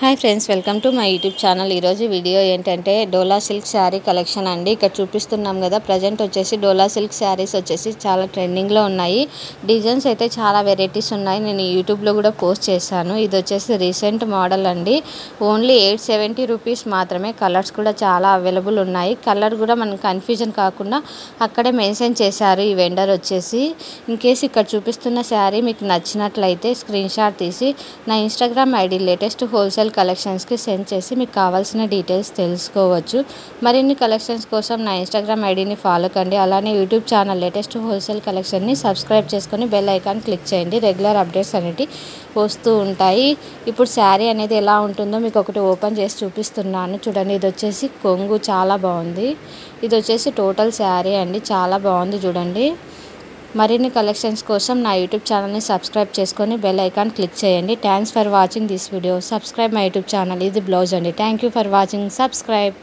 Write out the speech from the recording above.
Hi friends, welcome to my YouTube channel. ఈరోజు video ఏంటంటే డోలా silk sari collection అండి. ఇక్కడ చూపిస్తున్నాం కదా, ప్రజెంట్ వచ్చేసి డోలా సిల్క్ శారీస్ వచ్చేసి చాలా ట్రెండింగ్లో ఉన్నాయి. డిజైన్స్ అయితే చాలా వెరైటీస్ ఉన్నాయి. నేను యూట్యూబ్లో కూడా పోస్ట్ చేశాను. ఇది వచ్చేసి రీసెంట్ మోడల్ అండి. ఓన్లీ 870 రూపీస్ మాత్రమే. కలర్స్ కూడా చాలా అవైలబుల్ ఉన్నాయి. కలర్ కూడా మనకు కన్ఫ్యూజన్ కాకుండా అక్కడే మెన్షన్ చేశారు ఈ వెండర్ వచ్చేసి. ఇన్కేస్ ఇక్కడ చూపిస్తున్న శారీ మీకు నచ్చినట్లయితే స్క్రీన్ షాట్ తీసి నా ఇన్స్టాగ్రామ్ ఐడి లేటెస్ట్ హోల్సేల్ కలెక్షన్స్కి సెండ్ చేసి మీకు కావాల్సిన డీటెయిల్స్ తెలుసుకోవచ్చు. మరిన్ని కలెక్షన్స్ కోసం నా ఇన్స్టాగ్రామ్ ఐడిని ఫాలో కండి. అలానే యూట్యూబ్ ఛానల్ లేటెస్ట్ హోల్సేల్ కలెక్షన్ని సబ్స్క్రైబ్ చేసుకొని బెల్ ఐకాన్ క్లిక్ చేయండి. రెగ్యులర్ అప్డేట్స్ అనేవి వస్తూ ఉంటాయి. ఇప్పుడు శారీ అనేది ఎలా ఉంటుందో మీకు ఒకటి ఓపెన్ చేసి చూపిస్తున్నాను చూడండి. ఇది వచ్చేసి కొంగు చాలా బాగుంది. ఇది వచ్చేసి టోటల్ శారీ అండి, చాలా బాగుంది చూడండి. మరిన్ని కలెక్షన్స్ కోసం నా యూట్యూబ్ ఛానల్ని సబ్స్క్రైబ్ చేసుకొని బెల్ ఐకాన్ క్లిక్ చేయండి. Thanks for watching this video. Subscribe my YouTube channel. ఇది బ్లౌజ్ అండి. Thank you for watching. Subscribe.